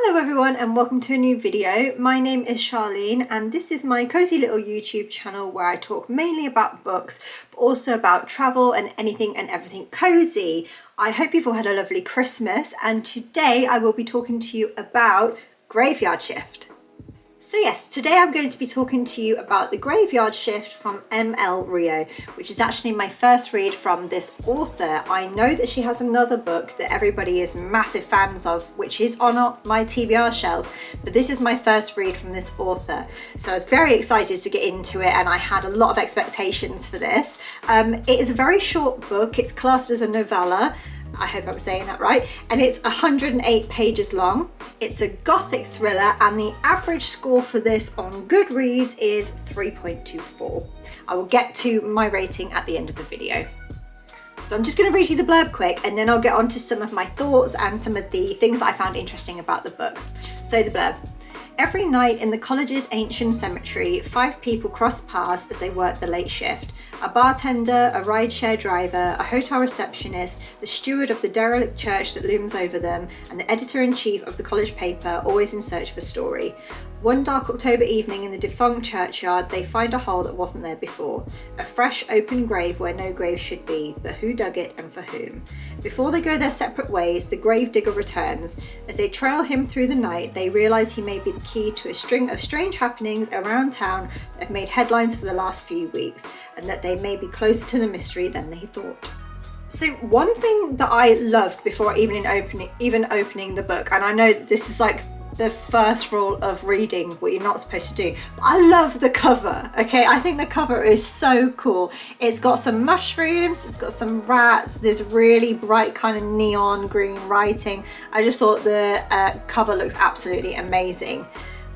Hello everyone and welcome to a new video. My name is Charlene and this is my cozy little YouTube channel where I talk mainly about books, but also about travel and anything and everything cozy. I hope you've all had a lovely Christmas and today I will be talking to you about Graveyard Shift. So yes, today I'm going to be talking to you about The Graveyard Shift from M.L.Rio, which is actually my first read from this author. I know that she has another book that everybody is massive fans of, which is on my TBR shelf, but this is my first read from this author. So I was very excited to get into it and I had a lot of expectations for this. It is a very short book, it's classed as a novella. I hope I'm saying that right, and it's 108 pages long. It's a gothic thriller and the average score for this on Goodreads is 3.24. I will get to my rating at the end of the video. So I'm just going to read you the blurb quick and then I'll get on to some of my thoughts and some of the things that I found interesting about the book. So the blurb. Every night in the college's ancient cemetery, 5 people cross paths as they work the late shift. A bartender, a rideshare driver, a hotel receptionist, the steward of the derelict church that looms over them, and the editor-in-chief of the college paper, always in search of a story. One dark October evening in the defunct churchyard, they find a hole that wasn't there before. A fresh, open grave where no grave should be, but who dug it and for whom? Before they go their separate ways, the grave digger returns. As they trail him through the night, they realise he may be the key to a string of strange happenings around town that have made headlines for the last few weeks, and that they may be closer to the mystery than they thought. So one thing that I loved before even opening the book, and I know this is like the first rule of reading what you're not supposed to do, but I love the cover. Okay, I think the cover is so cool. It's got some mushrooms, it's got some rats, there's really bright kind of neon green writing. I just thought the cover looks absolutely amazing.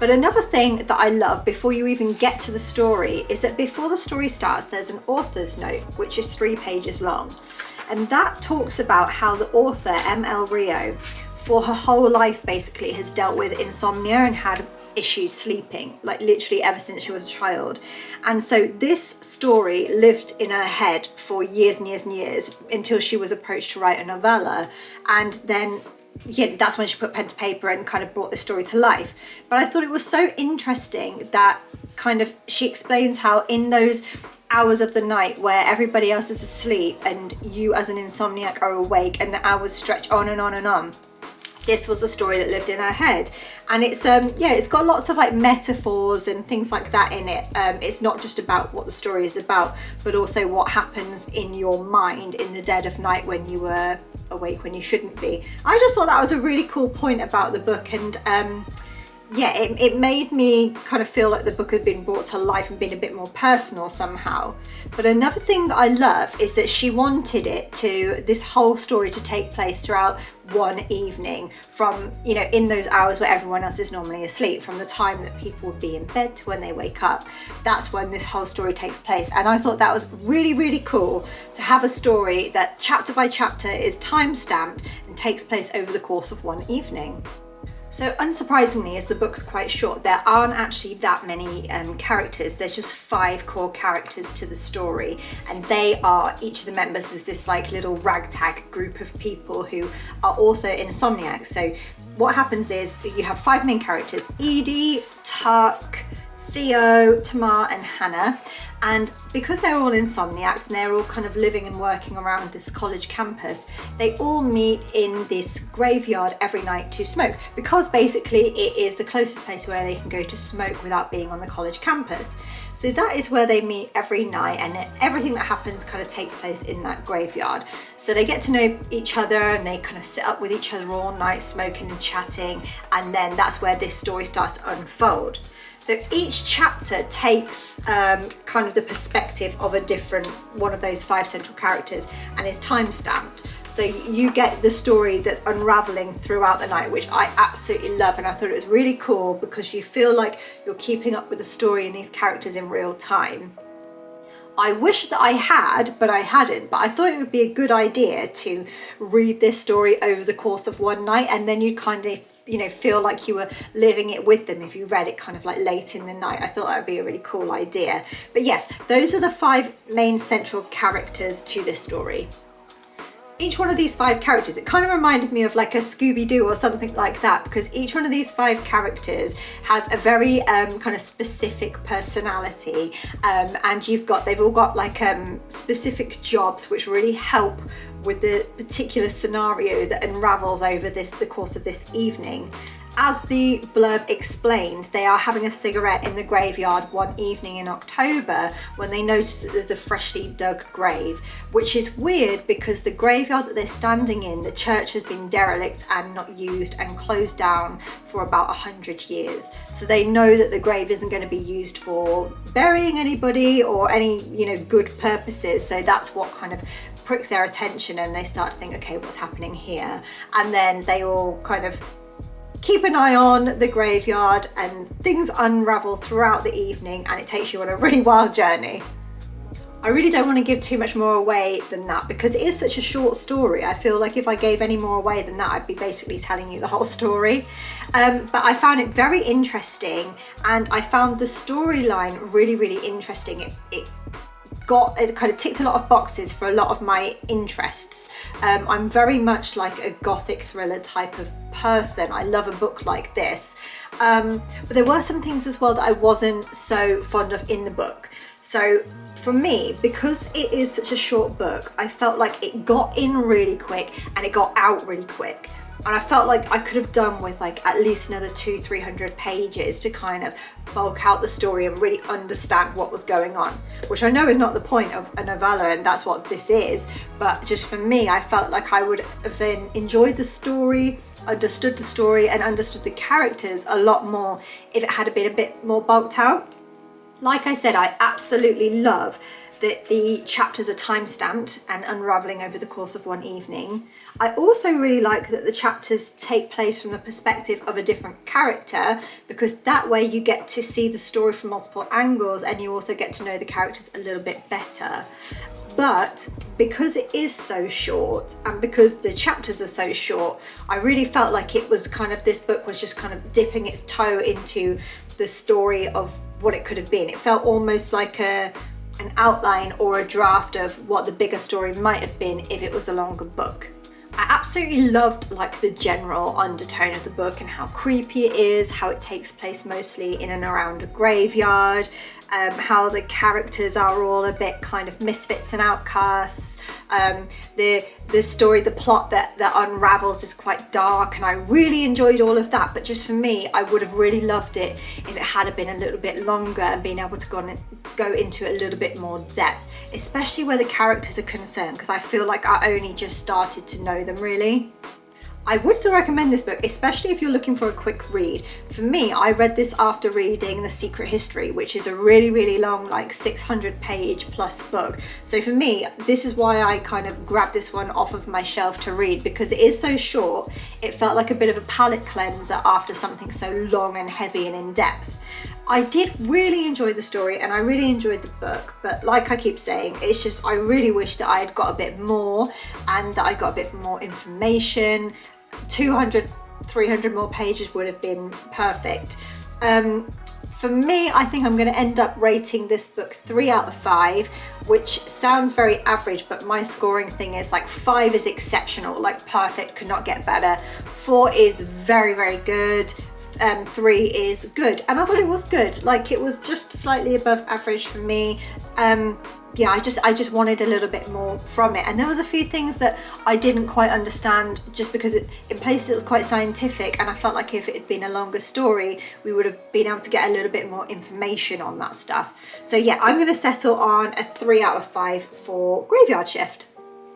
But another thing that I love before you even get to the story is that before the story starts, there's an author's note, which is 3 pages long. And that talks about how the author, M.L.Rio, for her whole life basically has dealt with insomnia and had issues sleeping, like literally ever since she was a child. And so this story lived in her head for years and years and years until she was approached to write a novella. And then that's when she put pen to paper and kind of brought the story to life. But I thought it was so interesting that kind of she explains how in those hours of the night where everybody else is asleep and you as an insomniac are awake and the hours stretch on and on and on, this was a story that lived in her head. And it's it's got lots of like metaphors and things like that in it. It's not just about what the story is about, but also what happens in your mind in the dead of night when you were awake when you shouldn't be. I just thought that was a really cool point about the book, and it made me kind of feel like the book had been brought to life and been a bit more personal somehow. But another thing that I love is that she wanted this whole story to take place throughout one evening, from, in those hours where everyone else is normally asleep, from the time that people would be in bed to when they wake up. That's when this whole story takes place. And I thought that was really, really cool to have a story that chapter by chapter is time-stamped and takes place over the course of one evening. So unsurprisingly, as the book's quite short, there aren't actually that many characters. There's just 5 core characters to the story, and each of the members is this like little ragtag group of people who are also insomniacs. So what happens is that you have 5 main characters: Edie, Tuck, Theo, Tamar and Hannah. And because they're all insomniacs and they're all kind of living and working around this college campus, they all meet in this graveyard every night to smoke, because basically it is the closest place where they can go to smoke without being on the college campus. So that is where they meet every night, and everything that happens kind of takes place in that graveyard. So they get to know each other and they kind of sit up with each other all night smoking and chatting, and then that's where this story starts to unfold. So each chapter takes kind of the perspective of a different one of those 5 central characters and is time-stamped. So you get the story that's unraveling throughout the night, which I absolutely love. And I thought it was really cool because you feel like you're keeping up with the story and these characters in real time. I wish that I had, but I hadn't. But I thought it would be a good idea to read this story over the course of one night, and then you kind of feel like you were living it with them if you read it kind of like late in the night. I thought that would be a really cool idea. But yes, those are the 5 main central characters to this story. Each one of these 5 characters, it kind of reminded me of like a Scooby-Doo or something like that, because each one of these 5 characters has a very kind of specific personality, and they've all got like specific jobs which really help with the particular scenario that unravels over the course of this evening. As the blurb explained, they are having a cigarette in the graveyard one evening in October when they notice that there's a freshly dug grave, which is weird because the graveyard that they're standing in, the church has been derelict and not used and closed down for about 100 years. So they know that the grave isn't going to be used for burying anybody or any, good purposes. So that's what kind of pricks their attention, and they start to think, okay, what's happening here? And then they all kind of keep an eye on the graveyard, and things unravel throughout the evening, and it takes you on a really wild journey. I really don't want to give too much more away than that because it is such a short story. I feel like if I gave any more away than that, I'd be basically telling you the whole story. But I found it very interesting, and I found the storyline really, really interesting. It kind of ticked a lot of boxes for a lot of my interests. I'm very much like a gothic thriller type of person. I love a book like this. But there were some things as well that I wasn't so fond of in the book. So for me, because it is such a short book, I felt like it got in really quick and it got out really quick. And I felt like I could have done with like at least another 200-300 pages to kind of bulk out the story and really understand what was going on, which I know is not the point of a novella, and that's what this is. But just for me, I felt like I would have enjoyed the story, understood the story, and understood the characters a lot more if it had been a bit more bulked out. Like I said, I absolutely love that the chapters are time-stamped and unraveling over the course of one evening. I also really like that the chapters take place from the perspective of a different character, because that way you get to see the story from multiple angles and you also get to know the characters a little bit better. But because it is so short and because the chapters are so short, I really felt like it was kind of, this book was just kind of dipping its toe into the story of what it could have been. It felt almost like an outline or a draft of what the bigger story might have been if it was a longer book. I absolutely loved like the general undertone of the book and how creepy it is, how it takes place mostly in and around a graveyard, how the characters are all a bit kind of misfits and outcasts. The story, the plot that unravels is quite dark, and I really enjoyed all of that. But just for me, I would have really loved it if it had been a little bit longer and been able to go into a little bit more depth, especially where the characters are concerned, because I feel like I only just started to know them really. I would still recommend this book, especially if you're looking for a quick read. For me, I read this after reading The Secret History, which is a really, really long, like 600-page plus book. So for me, this is why I kind of grabbed this one off of my shelf to read, because it is so short. It felt like a bit of a palate cleanser after something so long and heavy and in-depth. I did really enjoy the story and I really enjoyed the book, but like I keep saying, it's just I really wish that I had got a bit more and that I got a bit more information. 200, 300 more pages would have been perfect. For me, I think I'm going to end up rating this book 3 out of 5, which sounds very average, but my scoring thing is like 5 is exceptional, like perfect, could not get better. 4 is very, very good. 3 is good, and I thought it was good. Like, it was just slightly above average for me. Yeah, I just wanted a little bit more from it, and there was a few things that I didn't quite understand, just because in places it was quite scientific, and I felt like if it had been a longer story we would have been able to get a little bit more information on that stuff. So yeah, I'm going to settle on a 3 out of 5 for Graveyard Shift.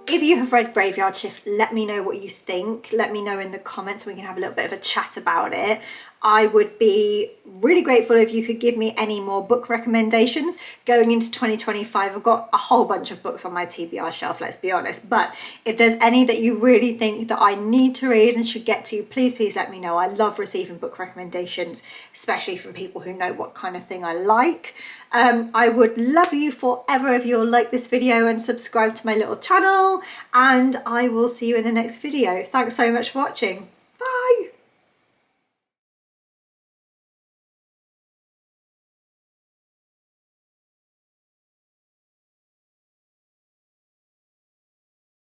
If you have read Graveyard Shift, let me know what you think. Let me know in the comments and we can have a little bit of a chat about it. I would be really grateful if you could give me any more book recommendations going into 2025. I've got a whole bunch of books on my TBR shelf, let's be honest. But if there's any that you really think that I need to read and should get to, please let me know. I love receiving book recommendations, especially from people who know what kind of thing I like. I would love you forever if you'll like this video and subscribe to my little channel, and I will see you in the next video. Thanks so much for watching. Bye.